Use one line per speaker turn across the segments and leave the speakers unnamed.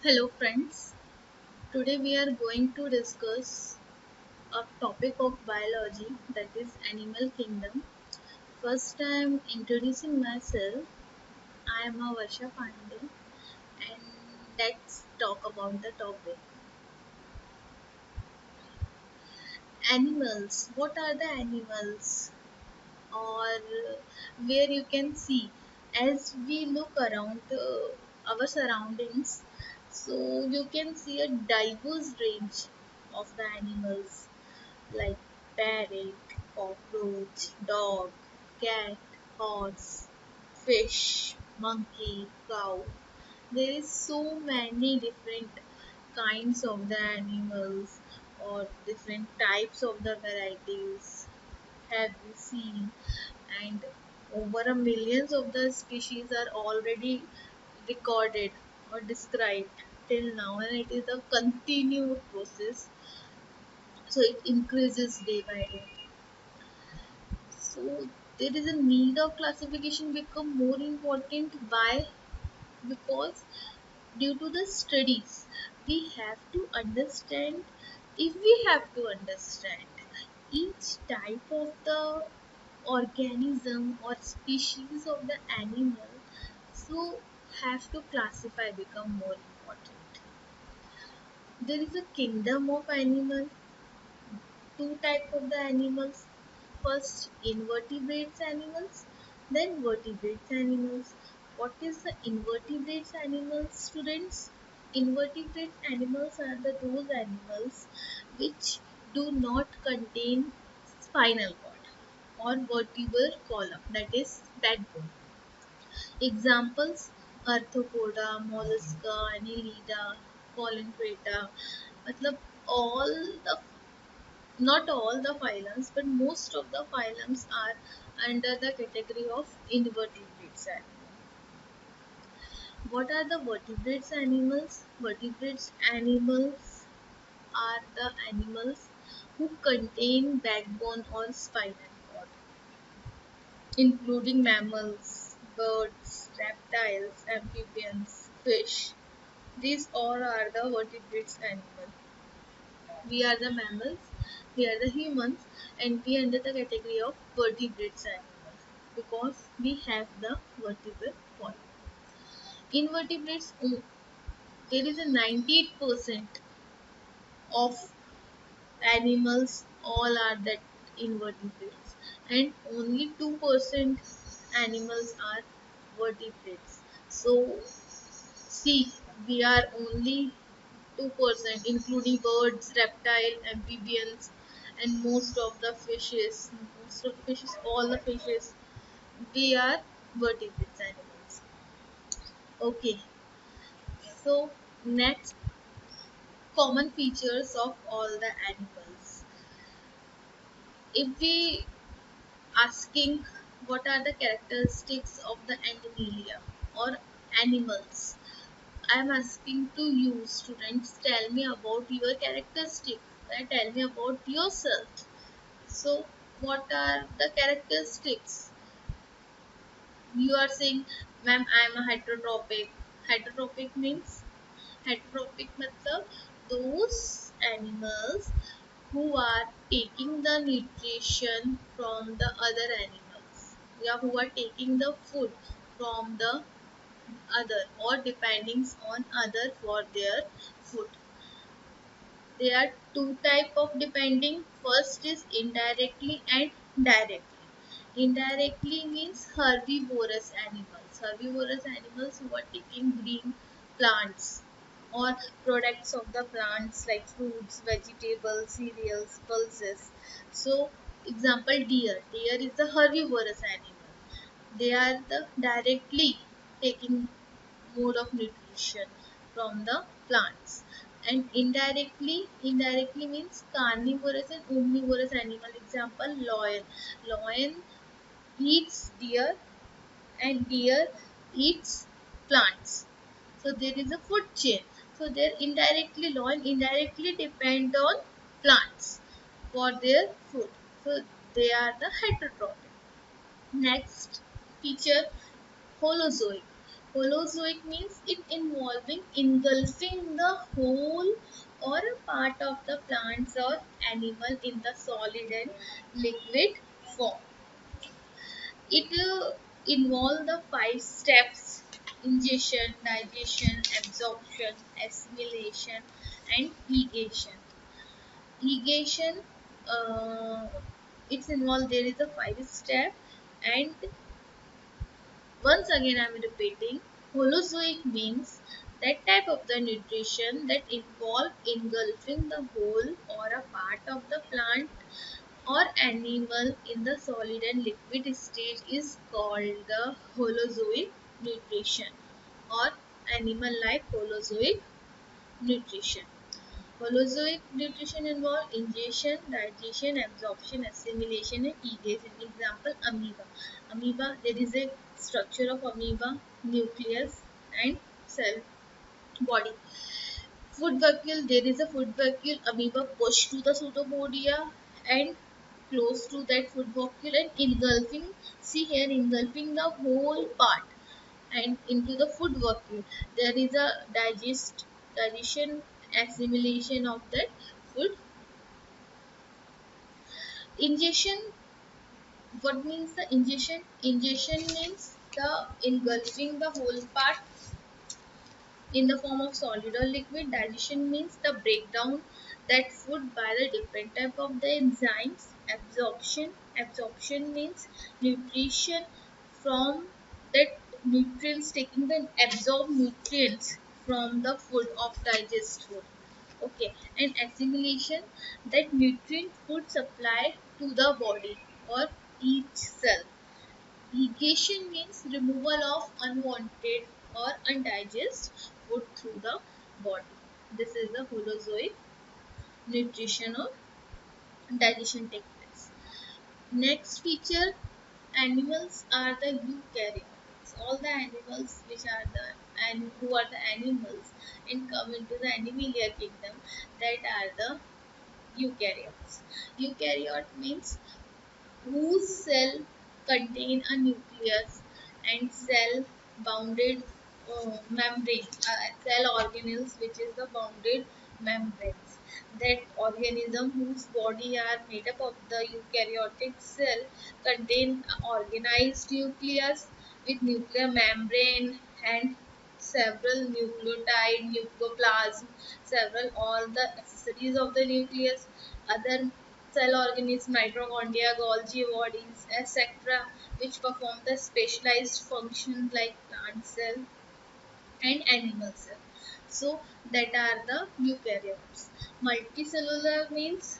Hello friends, today we are going to discuss a topic of biology, that is animal kingdom. First I am introducing myself. I am a Varsha Pandey and let's talk about the topic. Animals. What are the animals? Or where you can see as we look around our surroundings, so you can see a diverse range of the animals like parrot, cockroach, dog, cat, horse, fish, monkey, cow. There is so many different kinds of the animals or different types of the varieties have we seen, and over a millions of the species are already recorded or described till now, and it is a continued process, so it increases day by day. So there is a need of classification become more important. Why? Because due to the studies we have to understand, if we have to understand each type of the organism or species of the animal, so have to classify become more important. There is a kingdom of animal, two type of the animals. First invertebrates animals, then vertebrates animals. What is the invertebrates animals, students? Invertebrate animals are those animals which do not contain spinal cord or vertebral column, that is backbone. Examples: Arthropoda, Mollusca, Annelida, Coleotrata. मतलब all the, not all the phylums, but most of the phylums are under the category of invertebrates animals. What are the vertebrates animals? Vertebrates animals are the animals who contain backbone or spinal cord, including mammals, birds, reptiles, amphibians, fish. These all are the vertebrates animals. We are the mammals, we are the humans, and we are under the category of vertebrates animals because we have the vertebral column. Invertebrates, there is a 98% of animals all are that invertebrates, and only 2% animals are vertebrates. So see, we are only 2%, including birds, reptile, amphibians, and most of the fishes, all the fishes, we are vertebrates animals. Okay, so next, common features of all the animals. If we asking what are the characteristics of the animalia or animals, I am asking to you, students, tell me about your characteristics. Tell me about yourself. So, what are the characteristics? You are saying, ma'am, I am a heterotropic. Heterotropic means, heterotropic matlab those animals who are taking the nutrition from the other animals. Yeah, who are taking the food from the other or depending on other for their food. There are two type of depending. First is indirectly and directly. Indirectly means herbivorous animals. Herbivorous animals who are taking green plants or products of the plants like fruits, vegetables, cereals, pulses. So example, deer. Deer is the herbivorous animal. They are the directly taking mode of nutrition from the plants. And indirectly means carnivorous and omnivorous animal. Example, lion. Lion eats deer and deer eats plants. So there is a food chain. So they indirectly, lion indirectly depend on plants for their food. So they are the heterotrophic. Next feature, Holozoic. Holozoic means it involving engulfing the whole or a part of the plants or animal in the solid and liquid form. It involves the five steps: ingestion, digestion, absorption, assimilation, and ligation. Ligation, uh, it's involved, there is a five step, and once again I'm repeating, holozoic means that type of the nutrition that involve engulfing the whole or a part of the plant or animal in the solid and liquid stage is called the holozoic nutrition, or animal like holozoic nutrition. Holozoic nutrition involves ingestion, digestion, absorption, assimilation, and ligation. Example: amoeba. Amoeba, there is a structure of amoeba, nucleus, and cell body. Food vacuole, there is a food vacuole. Amoeba push to the pseudopodia and close to that food vacuole and engulfing. See here, engulfing the whole part and into the food vacuole. There is a digestion, assimilation of that food. Ingestion. What means the ingestion? Ingestion means the engulfing the whole part in the form of solid or liquid. Digestion means the breakdown that food by the different type of the enzymes. Absorption means nutrition from that nutrients, taking the absorbed nutrients from the food of digest food. Okay, and assimilation, that nutrient food supply to the body or each cell. Negation means removal of unwanted or undigested food through the body. This is the holozoic nutrition or digestion takes place. Next feature, animals are the eukaryotes. All the animals which are the and who are the animals and come into the animalia kingdom, that are the eukaryotes. Eukaryote means whose cell contain a nucleus and cell bounded membrane, cell organelles, which is the bounded membranes. That organism whose body are made up of the eukaryotic cell contain organized nucleus with nuclear membrane and several nucleotide, nucleoplasm, several all the accessories of the nucleus, other cell organisms, mitochondria, Golgi bodies, etc., which perform the specialized functions like plant cell and animal cell. So that are the eukaryotes. Multicellular means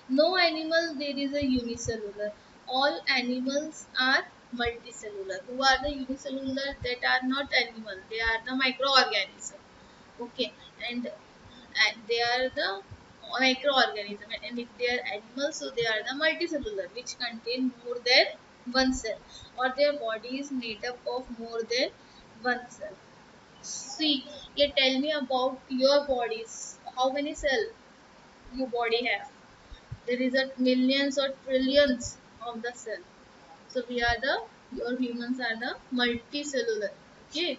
no animal there is a unicellular. All animals are multicellular. Who are the unicellular? That are not animal. They are the microorganism. Okay, and they are the microorganism, and if they are animals, so they are the multicellular, which contain more than one cell, or their body is made up of more than one cell. See, you tell me about your bodies. How many cells your body have? There is a millions or trillions of the cell. So we are the your humans are the multicellular. Okay.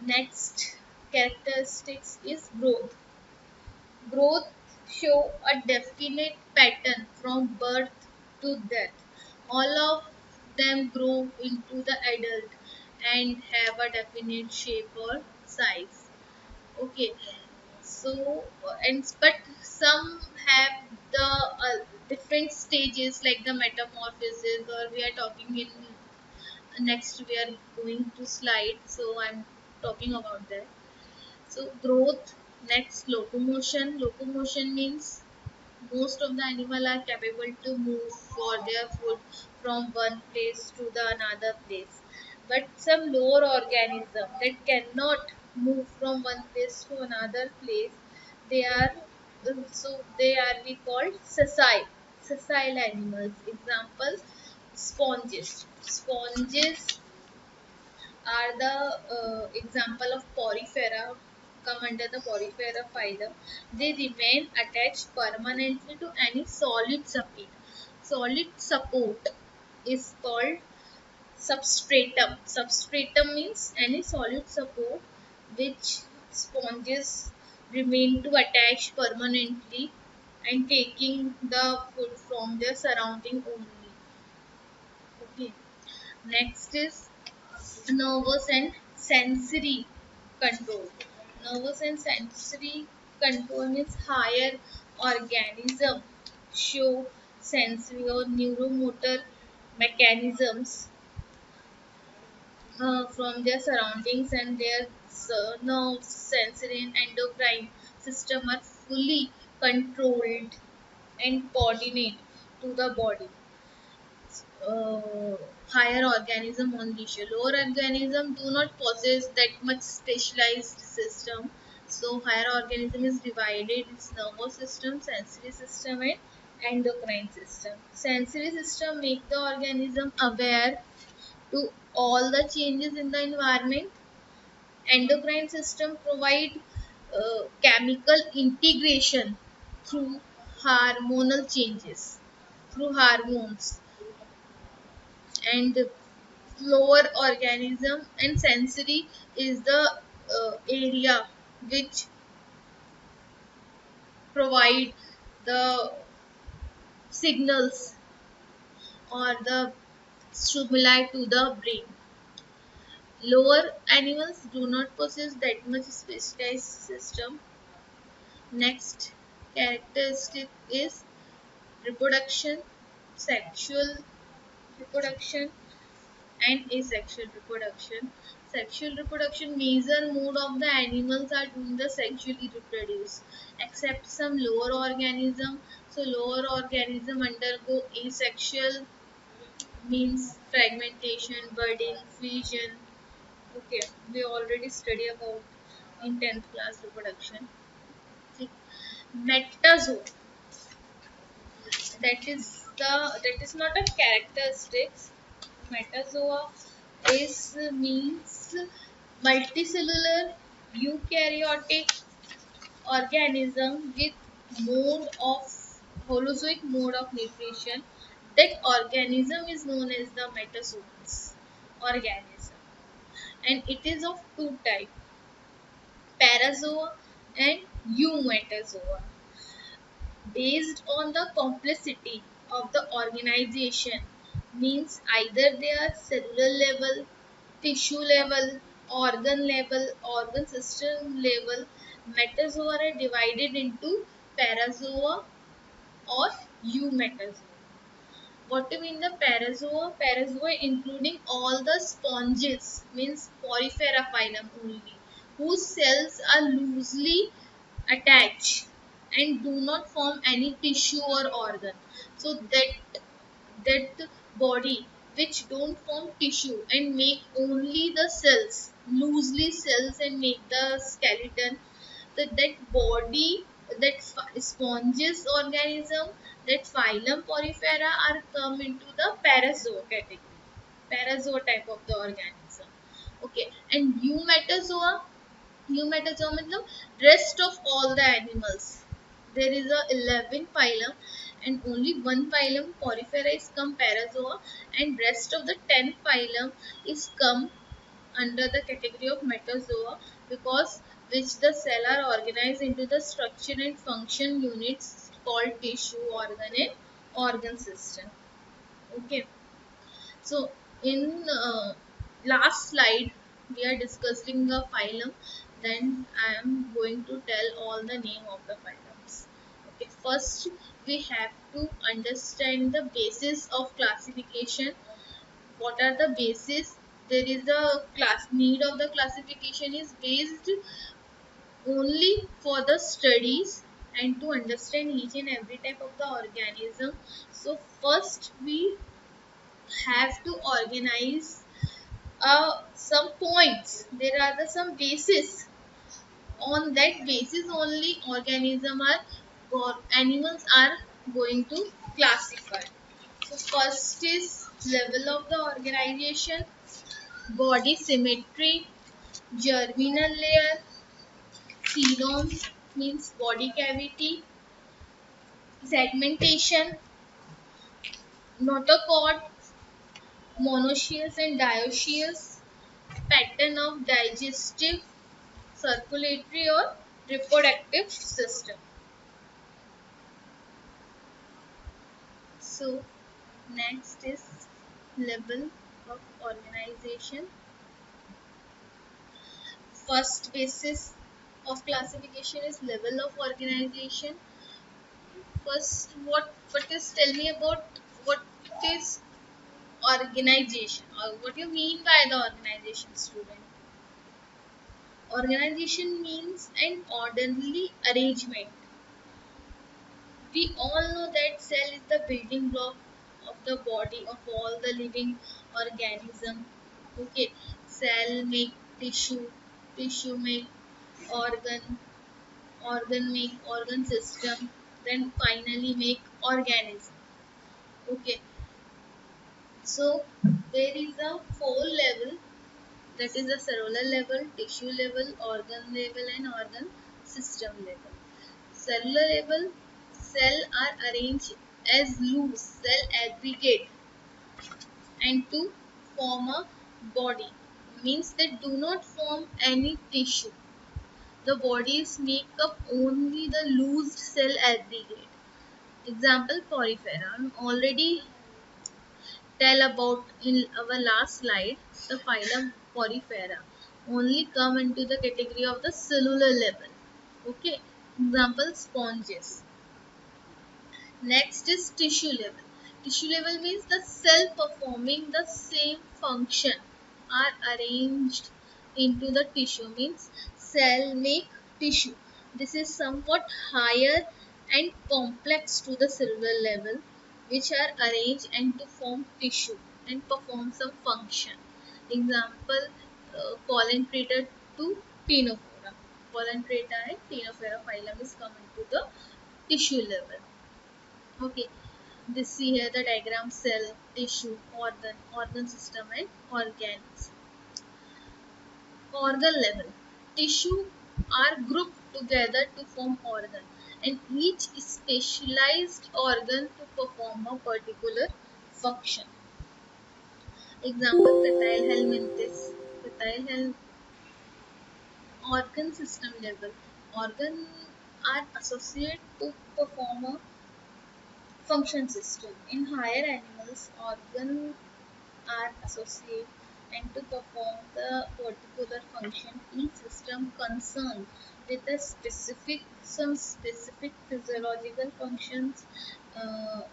Next characteristics is growth. Growth show a definite pattern from birth to death. All of them grow into the adult and have a definite shape or size. Okay, so and but some have the different stages like the metamorphosis, or we are talking in next we are going to slide, so I'm talking about that. So growth, next locomotion. Locomotion means most of the animal are capable to move for their food from one place to the another place. But some lower organism that cannot move from one place to another place, they are they are we called sessile animals. Example: sponges. Sponges are the example of porifera, come under the porifera phylum. They remain attached permanently to any solid support. Solid support is called Substratum. Substratum means any solid support which sponges remain to attach permanently and taking the food from their surrounding only. Okay. Next is nervous and sensory control. Nervous and sensory control means higher organism show sensory or neuromotor mechanisms from their surroundings, and their nerves, sensory and endocrine system are fully controlled and coordinate to the body. Higher organism only show. Lower organism do not possess that much specialized system. So higher organism is divided its nervous system, sensory system and endocrine system. Sensory system make the organism aware to all the changes in the environment. Endocrine system provide chemical integration through hormonal changes, through hormones, and lower organism and sensory is the area which provide the signals or the stimuli to the brain. Lower animals do not possess that much specialized system. Next characteristic is reproduction, sexual reproduction and asexual reproduction. Sexual reproduction major mode of the animals are doing the sexually reproduce, except some lower organism. So lower organism undergo asexual means fragmentation, budding, fusion. Okay, we already study about in 10th class reproduction. See, metazoa, that is not a characteristics. Metazoa is means multicellular eukaryotic organism with mode of holozoic mode of nutrition. That organism is known as the metazoans organism, and it is of two types: parazoa and eumetazoa. Based on the complexity of the organization, means either they are cellular level, tissue level, organ system level. Metazoa are divided into parazoa or eumetazoa. What do you mean the parazoa? Parazoa including all the sponges, means porifera phylum only, whose cells are loosely attached and do not form any tissue or organ. So that body which don't form tissue and make only the cells, loosely cells, and make the skeleton, that body, that sponges organism, that phylum porifera are come into the parazoa category, parazoa type of the organism. Okay, and eumetazoa, eumetazoa means rest of all the animals. There is a 11 phylum, and only one phylum porifera is come parazoa, and rest of the 10 phylum is come under the category of metazoa, because which the cell are organized into the structure and function units called tissue, organ and organ system. Okay, so in last slide we are discussing the phylum, then I am going to tell all the name of the phylums. Okay, first we have to understand the basis of classification. What are the basis? There is a class need of the classification is based only for the studies and to understand each and every type of the organism. So first we have to organize some points. There are some basis. On that basis only organism are or animals are going to classify. So first is level of the organization, body symmetry, germinal layer, coelom means body cavity, segmentation, notochord, monoecious and dioecious, pattern of digestive, circulatory or reproductive system. So next is level of organization. First basis of classification is level of organization. First, what is, tell me about what is organization, or what you mean by the organization, student? Organization means an orderly arrangement. We all know that cell is the building block of the body of all the living organism. Okay, cell make tissue, tissue make organ, organ make organ system, then finally make organism. Okay, so there is a four level, that is the cellular level, tissue level, organ level, and organ system level. Cellular level, cell are arranged as loose cell aggregate and to form a body, means they do not form any tissue. The bodies make up only the loose cell aggregate. Example, porifera. I already tell about in our last slide, the phylum Porifera only come into the category of the cellular level. Okay, example, sponges. Next is tissue level. Tissue level means the cell performing the same function are arranged into the tissue, means cell make tissue. This is somewhat higher and complex to the cellular level, which are arranged and to form tissue and perform some function. Example, Colenetrata to Ctenophora. Colenetrata and Ctenophora phylum is coming to the tissue level. Okay, this see here the diagram: cell, tissue, organ system, and organs. Organ level. Tissue are grouped together to form organ, and each specialized organ to perform a particular function. Example, Fetile helminthes. Fetile organ system level. Organ are associated to perform a function system. In higher animals, organ are associated and to perform the particular function. Each system concerned with a specific, some specific physiological functions.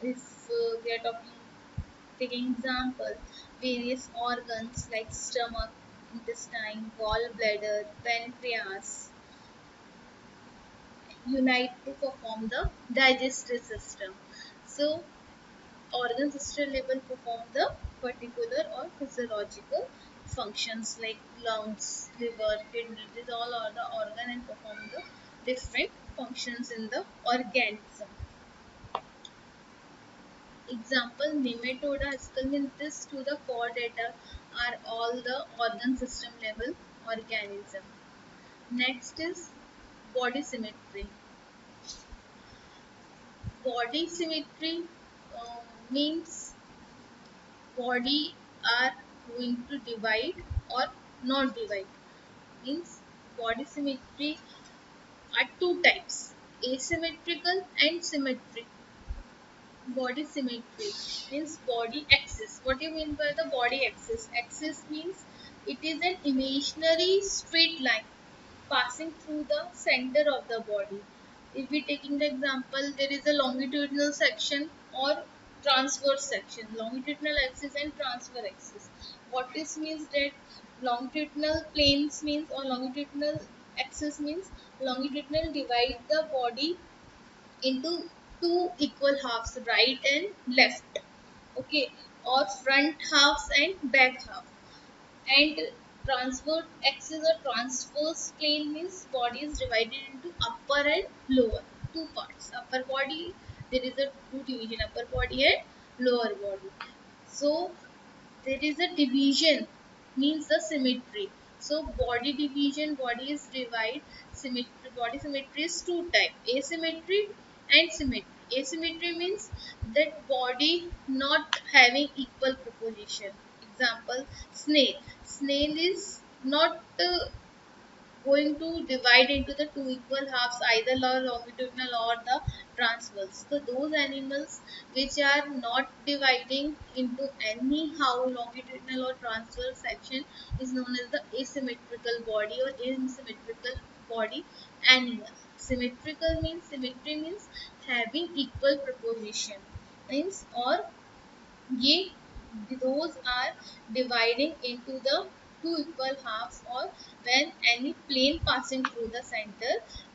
If we are taking example, various organs like stomach, intestine, gallbladder, pancreas unite to perform the digestive system. So organ system level perform the particular or physiological functions like lungs, liver, kidney. These all are the organ and perform the different functions in the organism. Example, Nematoda, Ascomynthis to the chordata are all the organ system level organism. Next is body symmetry. Body symmetry means body are going to divide or not divide. Means body symmetry are two types: asymmetrical and symmetric. Body symmetry means body axis. What do you mean by the body axis? Axis means it is an imaginary straight line passing through the center of the body. If we taking the example, there is a longitudinal section or transverse section. Longitudinal axis and transverse axis. What this means that longitudinal planes means, or longitudinal axis means, longitudinal divide the body into two equal halves, right and left. Okay, or front halves and back half. And transverse axis or transverse plane means body is divided into upper and lower, two parts. Upper body, there is a two division, upper body and lower body. So there is a division, means the symmetry. So body division, body is divide. Symmetry, body symmetry is two type: asymmetry and symmetry. Asymmetry means that body not having equal proportion. Example, snail. Snail is not going to divide into the two equal halves, either longitudinal or the transverse. So those animals which are not dividing into anyhow longitudinal or transverse section is known as the asymmetrical body or asymmetrical body animal. Symmetrical means, symmetry means having equal proportion, means or ये those are dividing into the two equal halves, or when any plane passing through the center,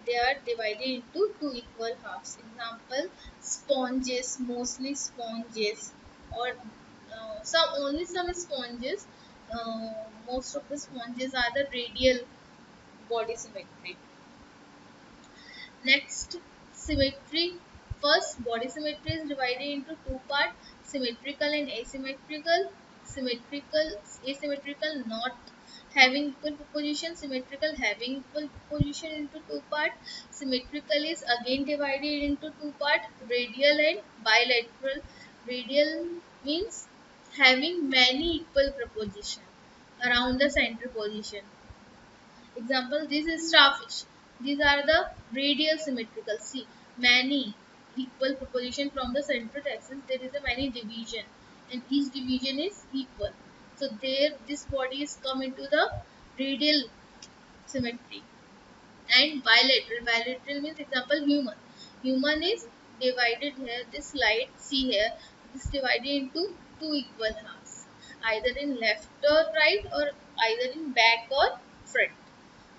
they are divided into two equal halves. Example, sponges, mostly sponges, or some only some sponges. Most of the sponges are the radial body symmetry. Next, symmetry. First, body symmetry is divided into two parts: symmetrical and asymmetrical. Symmetrical, asymmetrical not having equal position, symmetrical having equal position into two parts. Symmetrical is again divided into two parts: radial and bilateral. Radial means having many equal proposition around the center position. Example, this is starfish. These are the radial symmetrical. See, many equal proposition from the central axis. There is a many division, and each division is equal. So there, this body is come into the radial symmetry. And bilateral. Bilateral means, example, human. Human is divided here. This slide, see here, is divided into two equal halves, either in left or right, or either in back or front.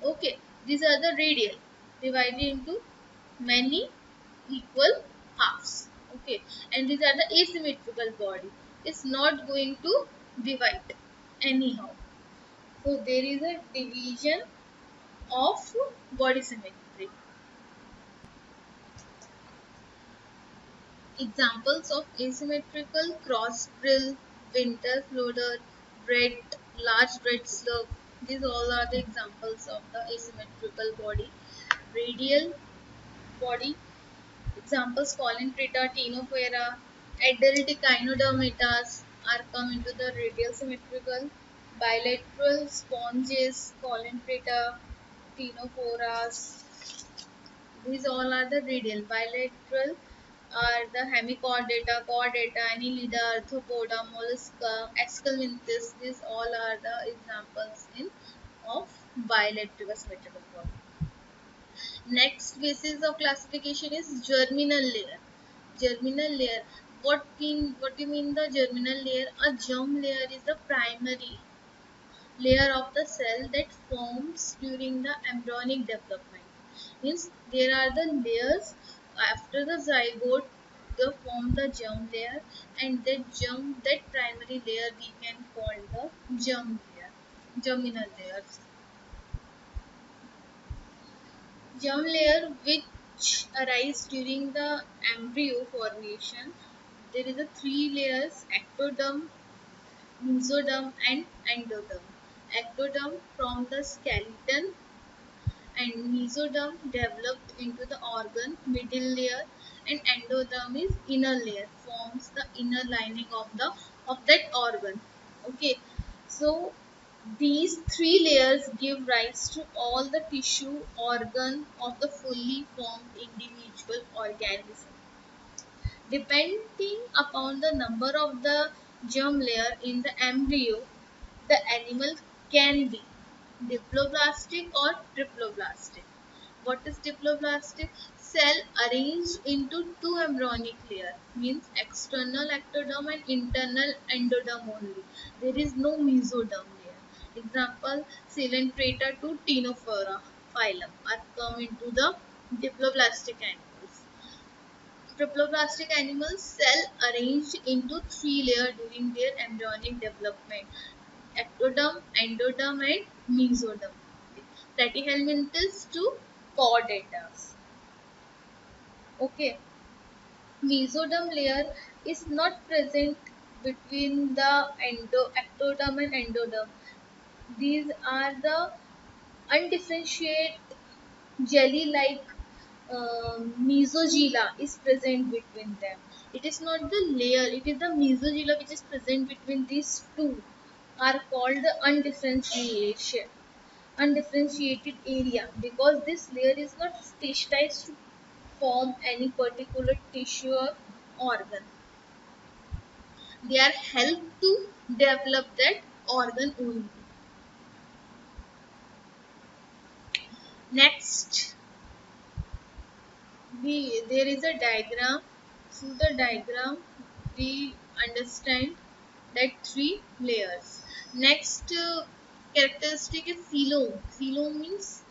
Okay, these are the radial, divided into many equal halves. Okay, and these are the asymmetrical body. It's not going to divide anyhow. So there is a division of body symmetry. Examples of asymmetrical: cross brill, winter floater, red, large red slug. These all are the examples of the asymmetrical body. Radial body. Examples: Colintrata, Ctenophora, adult Echinodermatas are come into the radial symmetrical. Bilateral sponges, Colintrata, Ctenophoras, these all are the radial. Bilateral are the Hemichordata, Chordata, Annelida, Arthropoda, Mollusca, Esculenthes. These all are the examples in of bilateral symmetrical body. Next basis of classification is germinal layer. Germinal layer. What do you mean the germinal layer? A germ layer is the primary layer of the cell that forms during the embryonic development. Means there are the layers after the zygote they form the germ layer, and that primary layer we can call the germ layer, germinal layers. Germ layer which arise during the embryo formation. There is a three layers: ectoderm, mesoderm and endoderm. Ectoderm from the skeleton, and mesoderm developed into the organ middle layer, and endoderm is inner layer, forms the inner lining of that organ. Okay, so these three layers give rise to all the tissue organ of the fully formed individual organism. Depending upon the number of the germ layer in the embryo, the animal can be diploblastic or triploblastic. What is diploblastic? Cell arranged into two embryonic layers, means external ectoderm and internal endoderm only. There is no mesoderm layer. Example, Coelenterata to Ctenophora phylum are come into the diploblastic animals. Triploblastic animals cell arranged into three layers during their embryonic development: ectoderm, endoderm, and mesoderm. Platyhelminthes to chordatas. Okay, mesoderm layer is not present between the ectoderm and endoderm. These are the undifferentiated jelly-like mesogyla is present between them. It is not the layer; it is the mesogyla which is present between these two. are called the undifferentiated area, because this layer is not specialized to form any particular tissue or organ. They are helped to develop that organ only. Next, there is a diagram. Through the diagram, we understand that three layers. Next characteristic is coelom. Coelom means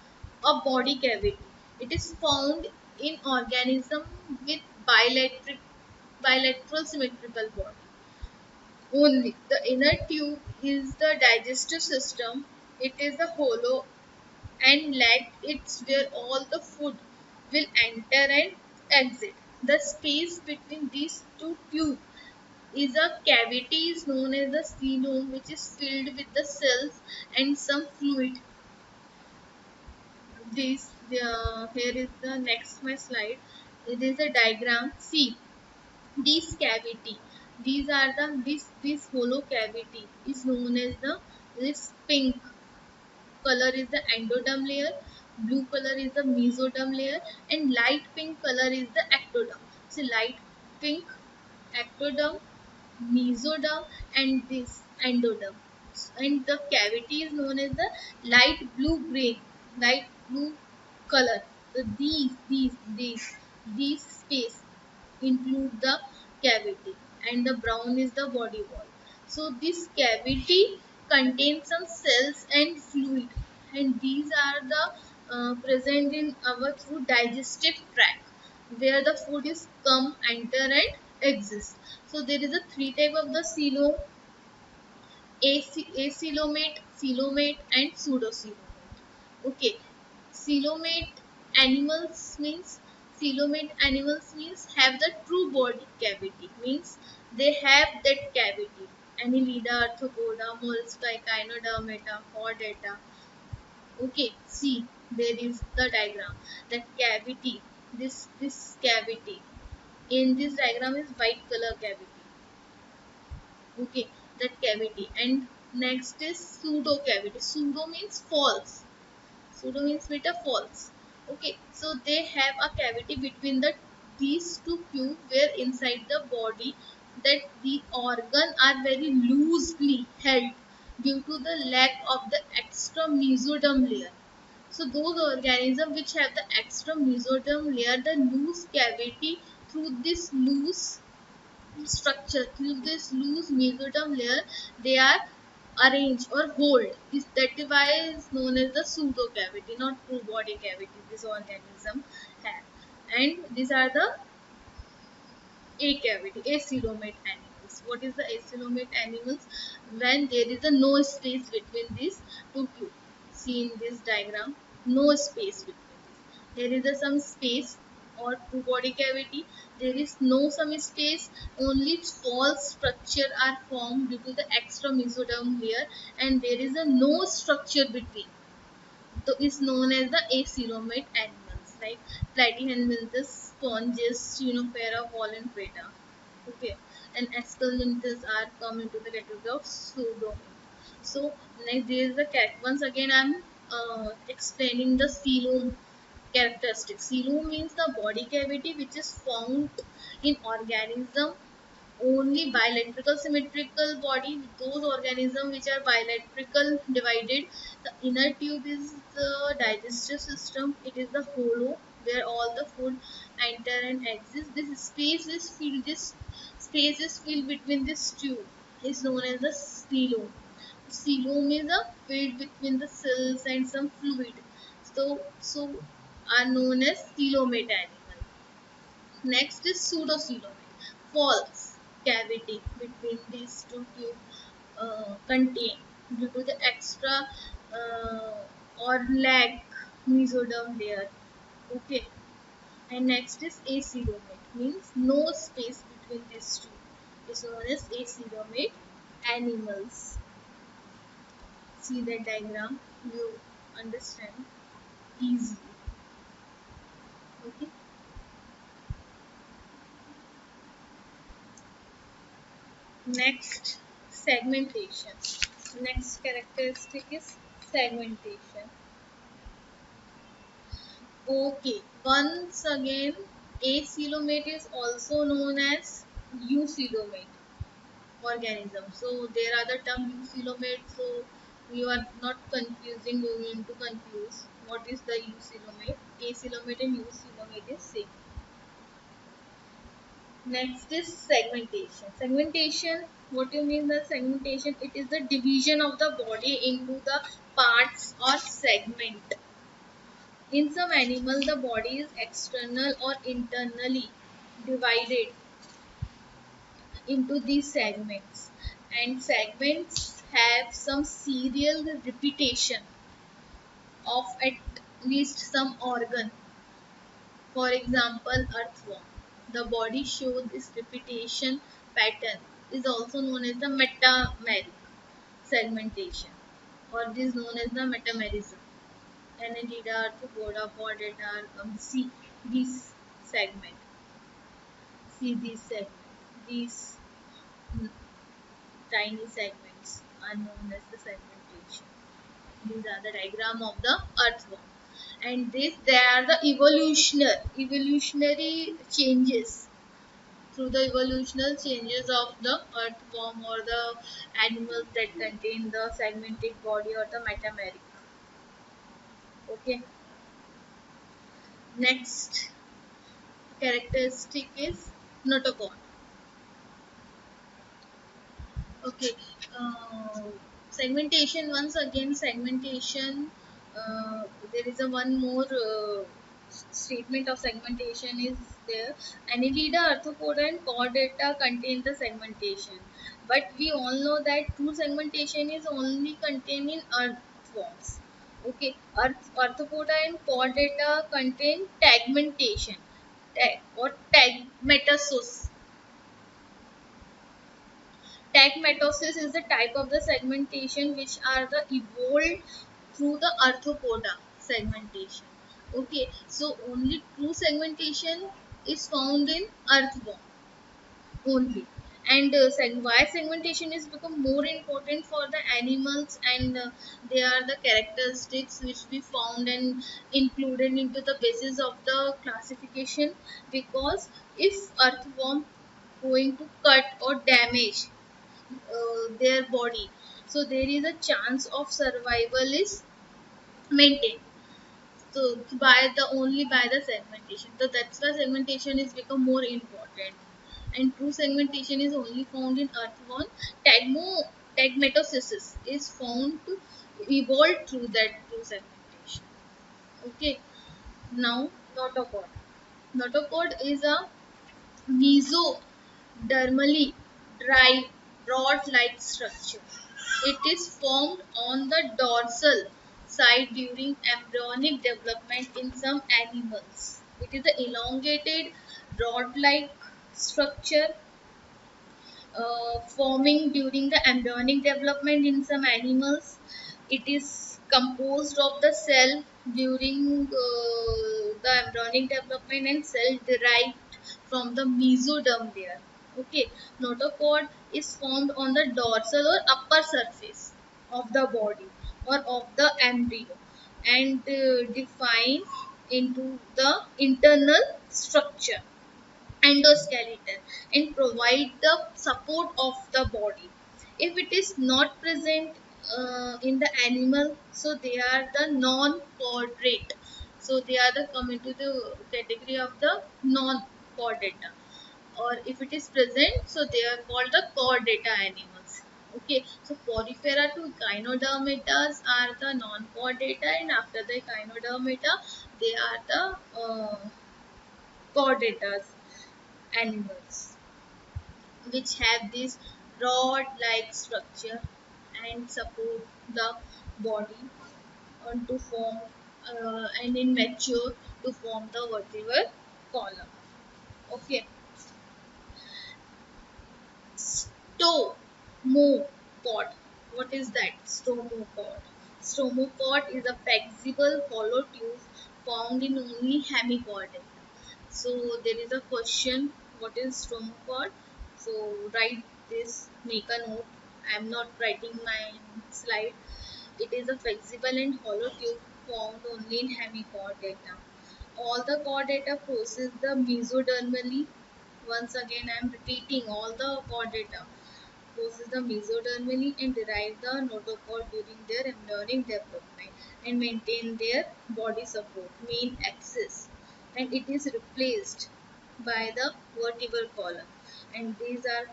a body cavity. It is found in organism with bilateral symmetrical body. Only the inner tube is the digestive system. It is the hollow and like it's where all the food will enter and exit. The space between these two tubes is a cavity is known as the coelom, which is filled with the cells and some fluid. Here is the next my slide. It is a diagram. See these cavity. These are the this hollow cavity is known as the this pink color is the endoderm layer, blue color is the mesoderm layer, and light pink color is the ectoderm. So light pink, ectoderm, mesoderm, and this endoderm. And the cavity is known as the light blue color. So these space include the cavity, and the brown is the body wall. So this cavity contains some cells and fluid, and these are the present in our through digestive tract, where the food is come, enter, and exist. So there is a three type of the coelom: acoelomate, coelomate, and pseudocoelomate. Okay, coelomate animals means have the true body cavity, means they have that cavity. Annelida, Arthropoda, Mollusca, Echinodermata, Chordata. Okay, see there is the diagram. The cavity, this cavity in this diagram is white color cavity. Okay, that cavity. And next is pseudo cavity. Pseudo means false. Pseudo means beta false. Okay, so they have a cavity between the these two cubes, where inside the body that the organ are very loosely held due to the lack of the extra mesoderm layer. So those organisms which have the extra mesoderm layer, the loose cavity, through this loose structure, through this loose mesoderm layer, they are arranged or hold. That is why is known as the pseudo cavity, not true body cavity. This organism have, and these are the acavity, acoelomate animals. What is the acoelomate animals? When there is a no space between these two tubes. See in this diagram, no space between this. There is a some space or two body cavity. There is no some space. Only false structure are formed due to the extra mesoderm layer, and there is a no structure between. So is known as the acoelomate animals, like platyhelminthes, sponges, Cyanoptera, Volunpreta. Okay, and esculenthes are come into the category of pseudomate. So next there is the cat. Once again, I'm explaining the coelom characteristics. Coelom means the body cavity which is found in organism only bilateral symmetrical body. Those organisms which are bilateral divided, the inner tube is the digestive system. It is the hollow where all the food enter and exist. This space is filled between this tube is known as the coelom. Coelom is a filled between the cells and some fluid, so are known as coelomate animal. Next is pseudocoelomate, false cavity between these two tubes contain due to the extra or lack mesoderm layer. Okay, and next is acoelomate, means no space between these two. Is known as acoelomate animals. See the diagram, you understand easily. Okay. Next, segmentation. Next characteristic is segmentation. Okay, once again, acoelomate is also known as eucoelomate organism. So there are the term eucoelomate. So you are not confusing. You need to confuse what is the eucoelomate. Acoelomate and eucoelomate is same. Next is segmentation. Segmentation. What you mean by segmentation? It is the division of the body into the parts or segment. In some animals, the body is external or internally divided into these segments, and segments have some serial repetition of at least some organ. For example, earthworm. The body shows this repetition pattern is also known as the metameric segmentation, or this is known as the metamerism. Annelida, Arthropoda, Chordata, see this segment. See this segment. These tiny segments are known as the segmentation. These are the diagram of the earthworm. And this they are the evolutionary changes. Through the evolutionary changes of the earthworm or the animals that contain the segmented body or the metameric. Okay. Next characteristic is notochord. Okay. Uh, Segmentation. Once again, segmentation. There is a one more statement of segmentation is there. Annelida, arthropoda, and chordata contain the segmentation, but we all know that true segmentation is only contained in earthworms. Okay, arthropoda and chordata contain tegmentation, or tegmatosis. Tegmatosis is the type of the segmentation which are the evolved through the arthropoda segmentation. Okay, so only true segmentation is found in earthworm only. And why segmentation is become more important for the animals, and they are the characteristics which we found and included into the basis of the classification, because if earthworm going to cut or damage their body, so there is a chance of survival is maintained. So by the only by the segmentation, so that's why segmentation is become more important, and true segmentation is only found in earthworm. Tegmatosis is found to evolve through that true segmentation. Okay, now notochord. Notochord is a mesodermally dry rod-like structure. It is formed on the dorsal side during embryonic development in some animals. It is an elongated rod-like structure forming during the embryonic development in some animals. It is composed of the cell during the embryonic development and cell derived from the mesoderm layer. Okay, notochord is formed on the dorsal or upper surface of the body or of the embryo, and defined into the internal structure endoskeleton and provide the support of the body. If it is not present in the animal, so they are the non-chordate. So they are the come into the category of the non-chordata. Or if it is present, so they are called the chordata animals. Okay, so porifera to gynodermatas are the non-chordata, and after the gynodermata, they are the chordatas animals, which have this rod-like structure and support the body on to form and in mature to form the vertebral column. Okay, stomopod. What is that? Stomopod. Stomopod is a flexible hollow tube found in only hemichordate. So there is a question, what is stomopod? So write this, make a note, I am not writing my slide. It is a flexible and hollow tube formed only in hemichordata. All the chordata process the mesodermally. Once again, I am repeating all the chordata process the mesodermally and derive the notochord during their embryonic development and maintain their body support, main axis, and it is replaced by the vertebral column. And these are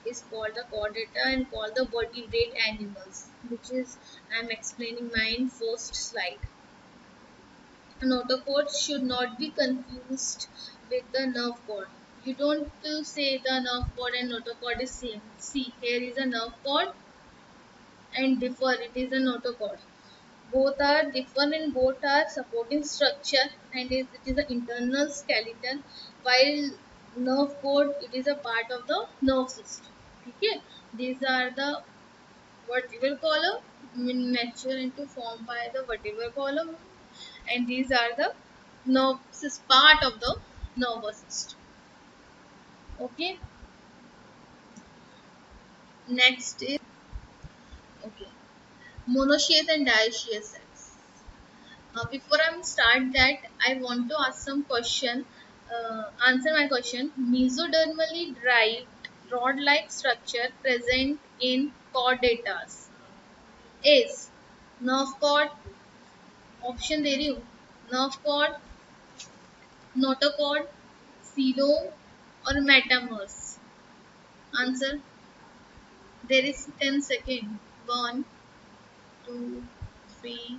is called the chordata and called the vertebrate animals, which is I am explaining my in first slide. Notochord should not be confused with the nerve cord. You don't say the nerve cord and notochord is same. See, here is a nerve cord and differ. It is a notochord. Both are different and both are supporting structure and it is an internal skeleton. While nerve cord, it is a part of the nerve system. Okay, these are the vertebral column mature into form by the vertebral column, and these are the nerves part of the nervous system. Okay, next is okay monoecious and dioecious cells. Before I start that, I want to ask some question. Answer my question. Mesodermally derived rod-like structure present in chordatas is nerve cord. Option दे रही हूँ. Nerve cord, notochord, coelom or metamers. Answer. There is 10 seconds. 1, 2, 3,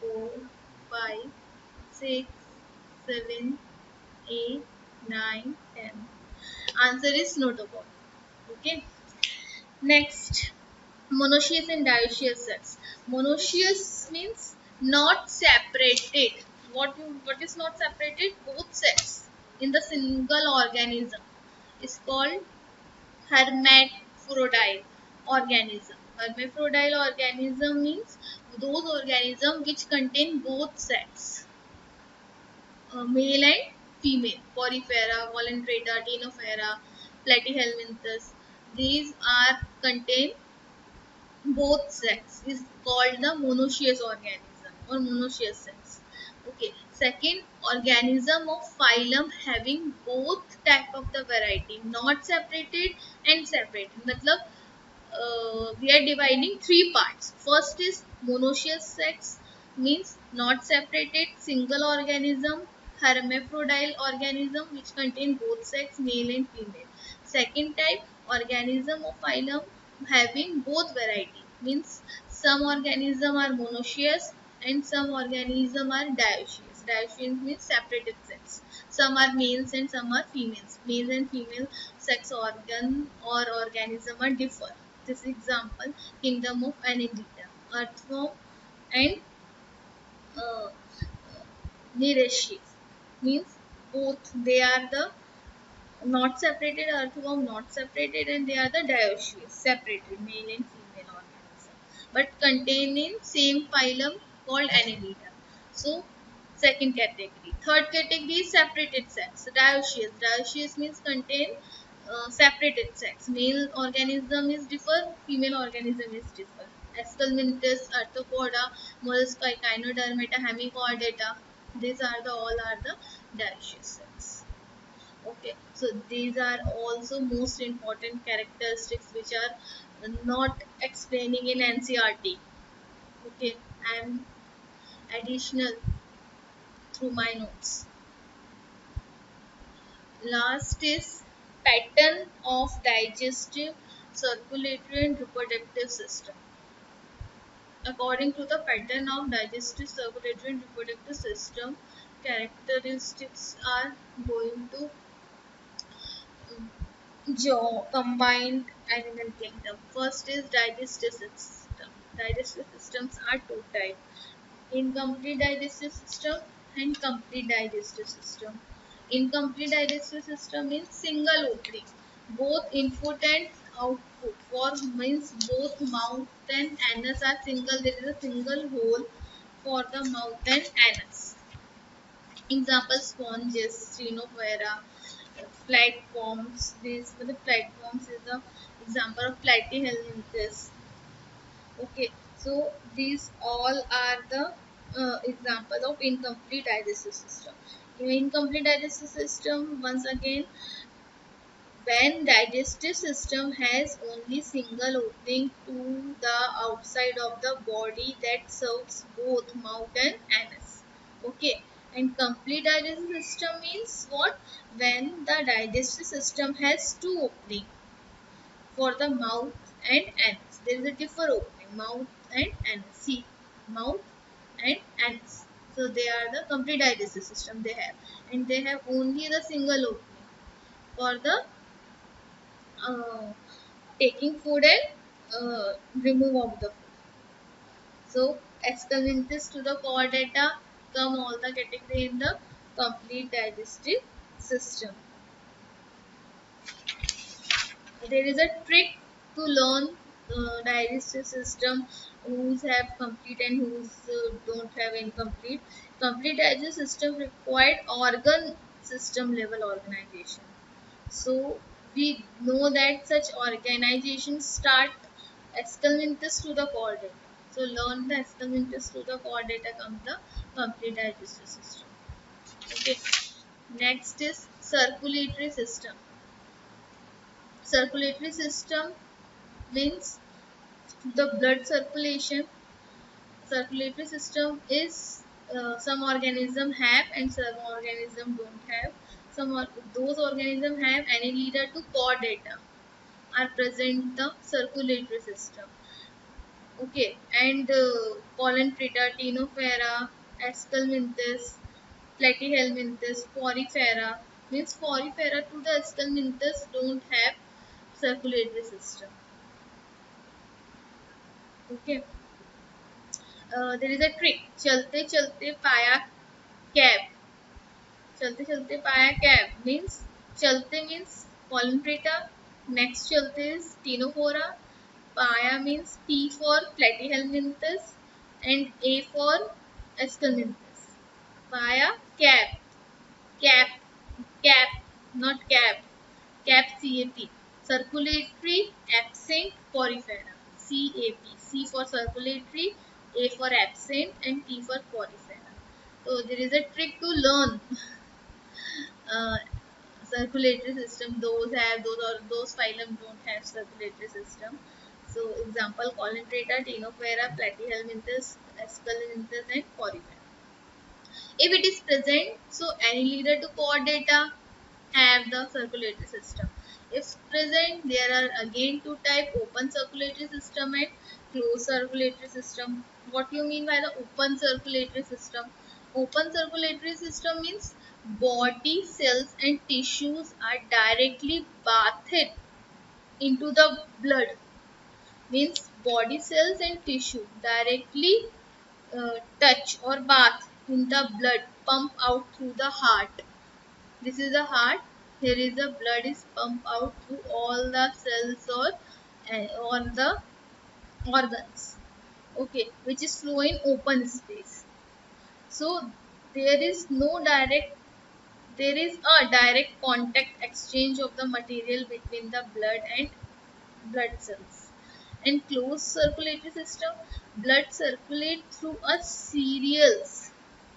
4, 5, 6, 7, 8, 9, 10. Answer is notochord. Okay. Next, monoecious and dioecious cells. Monoecious means not separated. What is not separated? Both cells in the single organism is called hermaphrodite organism. Hermaphrodite organism means those organisms which contain both sexes, male and female. Porifera, Colentrata, Ctenophora, Platyhelminthes. These are contain both sex is called the monoecious organism or monoecious cells. Okay. Second, organism of phylum having both type of the variety, not separated and separated. मतलब we are dividing three parts. First is monoecious sex means not separated single organism, hermaphrodite organism which contain both sex male and female. Second type organism of phylum having both variety means some organism are monoecious and some organism are dioecious. Dioecious means separated sex. Some are males and some are females. Male and female sex organ or organism are differ. This example, kingdom of Annelida, earthworm and uh, Nereid means both they are the not separated earthworm, not separated, and they are the dioecious, separated male and female organism, but contain in same phylum called Annelida. So, second category. Third category is separated sex. Dioecious. Dioecious means contain separated sex. Male organism is differ, female organism is differ. Esculminthus, Arthropoda, Mollusca, Echinodermata, Hemichordata. These are the all are the dioecious cells. Okay, so these are also most important characteristics which are not explaining in NCRT. Okay, and additional through my notes. Last is pattern of digestive, circulatory and reproductive system. According to the pattern of digestive, circulatory and reproductive system, characteristics are going to jaw combined animal kingdom. First is digestive system. Digestive systems are two types: incomplete digestive system and complete digestive system. Incomplete digestive system means single opening, both input and output. For means both mouth and anus are single. There is a single hole for the mouth and anus. Example sponges, Ctenophora, platforms. These the platforms is the example of platyhelminthes. Okay, so these all are the example of incomplete digestive system. In incomplete digestive system, once again, when digestive system has only single opening to the outside of the body that serves both mouth and anus. Okay, and complete digestive system means what? When the digestive system has two openings for the mouth and anus. There is a different opening, mouth and anus. See, mouth and anus. So they are the complete digestive system they have, and they have only the single opening for the uh, taking food and remove of the food. So excrements to the chordata come all the category in the complete digestive system. There is a trick to learn digestive system who's have complete and who's don't have incomplete. Complete digestive system required organ system level organization. So we know that such organizations start excrements to the chordata. So learn the excrements to the chordata comes the complete digestive system. Okay. Next is circulatory system. Circulatory system means the blood circulatory system is some organism have and some organism don't have. Those organism have any leader to chordata are present the circulatory system. Okay, and pollen preta, tinofera, esculminthus, platyhelminthes, porifera means porifera to the esculminthus don't have circulatory system. Okay, there is a trick. चलते चलते पाया cap. चलते चलते पाया cap means चलते means pollen preta. Next चलते is tinofora. Paya means P for platyhelminthes and A for esculminthus. Paya cap, cap, cap, not cap, cap. Circulatory absent porifera. CAP. C for circulatory, A for absent, and P for porifera. So there is a trick to learn uh, circulatory system. Those phylum don't have circulatory system. So example Colintrata, Tinofera, Platyhelminthes, Esculminthus, and Porifera. If it is present, so any leader to chordata have the circulatory system. If present, there are again two type: open circulatory system and closed circulatory system. What you mean by the open circulatory system? Open circulatory system means body cells and tissues are directly bathed into the blood. Means body cells and tissue directly touch or bath in the blood, pump out through the heart. This is the heart. Here is the blood is pumped out through all the cells or the organs. Okay, which is flow in open space. So there is no direct there is a direct contact exchange of the material between the blood and blood cells. In closed circulatory system, blood circulates through a series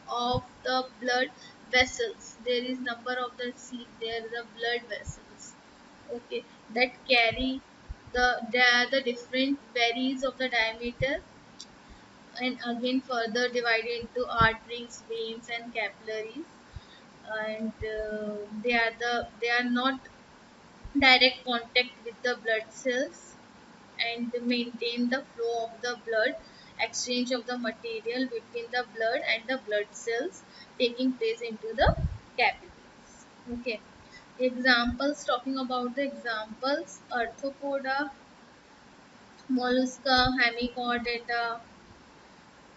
of the blood vessels. There is number of there the blood vessels. Okay, that carry the different varies of the diameter and again further divided into arteries, veins, and capillaries. And they are not direct contact with the blood cells and maintain the flow of the blood, exchange of the material between the blood and the blood cells taking place into the capillaries. Okay. Examples, talking about the examples: arthropoda, mollusca, hemichordata.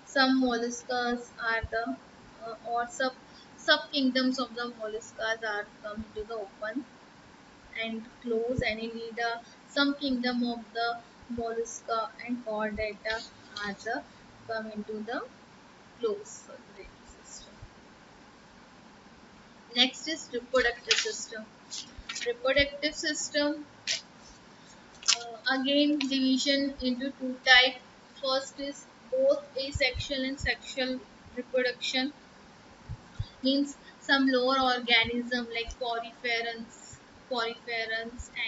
Some molluscas are the or sub kingdoms of the molluscas are come to the open and close annelida. Some kingdom of the mollusca and chordata are the come into the closed circulatory system. Next is reproductive system. Reproductive system Again, division into two types. First is both asexual and sexual reproduction, means some lower organism like poriferans,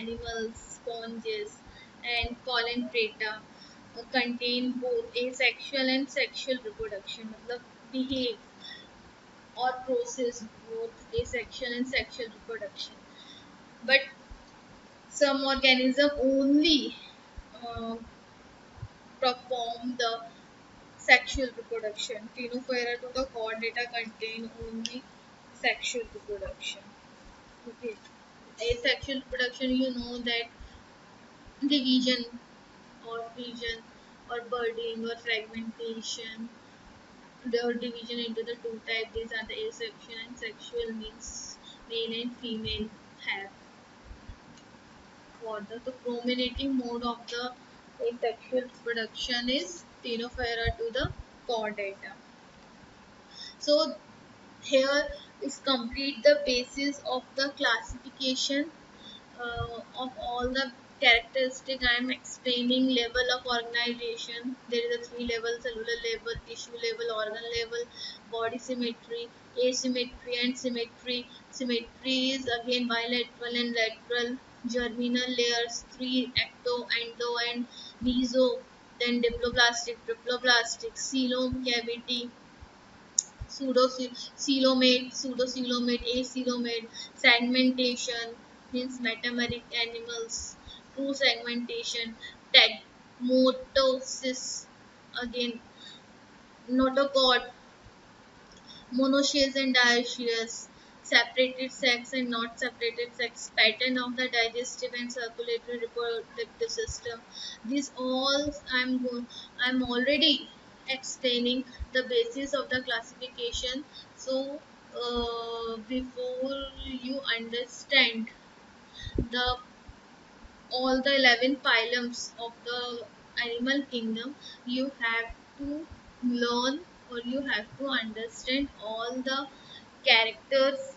animals, sponges, and coleoptrata contain both asexual and sexual reproduction. मतलब behave or process both asexual and sexual reproduction. But some organism only uh, perform the sexual reproduction. Ctenophora to the chordata contain only sexual reproduction. Okay. Asexual reproduction, you know that division or fission or budding or fragmentation, the division into the two types. These are the asexual and sexual, means male and female have. For the prominating mode of the asexual reproduction is Ctenophora to the chordata. So here is complete the basis of the classification of all the characteristic I am explaining. Level of organization, there is a three level: cellular level, tissue level, organ level, body symmetry, asymmetry and symmetry. Symmetry is again bilateral and lateral. Germinal layers, three: ecto, endo and meso. Then diploblastic, triploblastic, coelom cavity, pseudocoelomate, acoelomate, segmentation, means metameric animals, true segmentation, tagmotosis, again notochord, monoecious and dioecious, separated sex and not separated sex, pattern of the digestive and circulatory reproductive system. These all I'm already explaining the basis of the classification. So before you understand the all the 11 phylums of the animal kingdom, you have to learn or you have to understand all the characters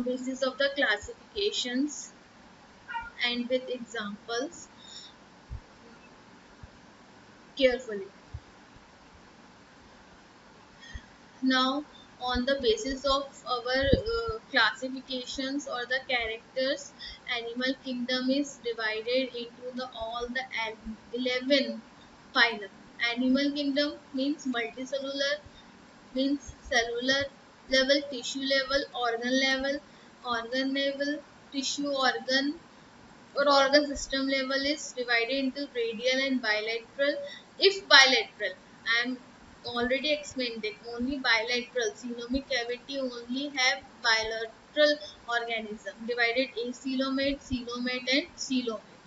basis of the classifications and with examples carefully. Now, on the basis of our classifications or the characters, animal kingdom is divided into the all the 11 phylum. Animal kingdom means multicellular, means cellular level, tissue level, organ level, tissue organ or organ system level is divided into radial and bilateral. If bilateral, I am already explained that only bilateral coelomic cavity only have bilateral organism divided acoelomate, coelomate and coelomate.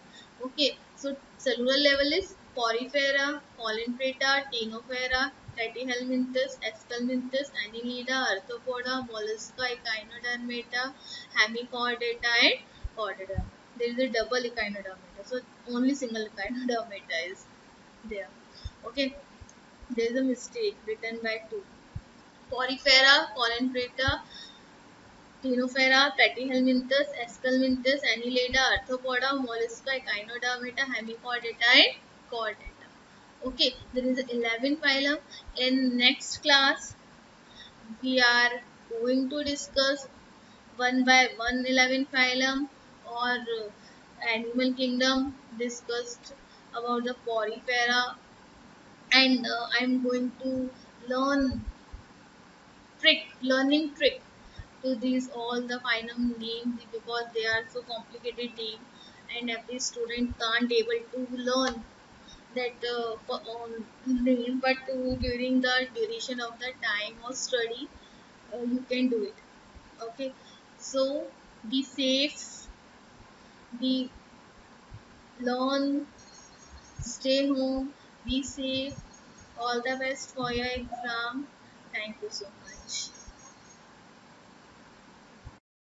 Okay, so cellular level is Porifera, Colentrata, Ctenophora, Platyhelminthes, Esculminthus, Annelida, Arthropoda, Mollusca, Echinodermata, Hemichordata and Chordata. There is a double Echinodermata, so only single Echinodermata is there. Okay, there is a mistake written by two. Porifera, Colentrata, Ctenophora, Platyhelminthes, Esculminthus, Annelida, Arthropoda, Mollusca, Echinodermata, Hemichordata and Chordata. Okay, there is 11 phylum. In next class, we are going to discuss one by one 11 phylum or animal kingdom, discussed about the Porifera, and I'm going to learn learning trick to these all the phylum names because they are so complicated name and every student can't able to learn that name, but during the duration of the time of study you can do it. Okay, so be safe, be learn, stay home, be safe. All the best for your exam. Thank you so much.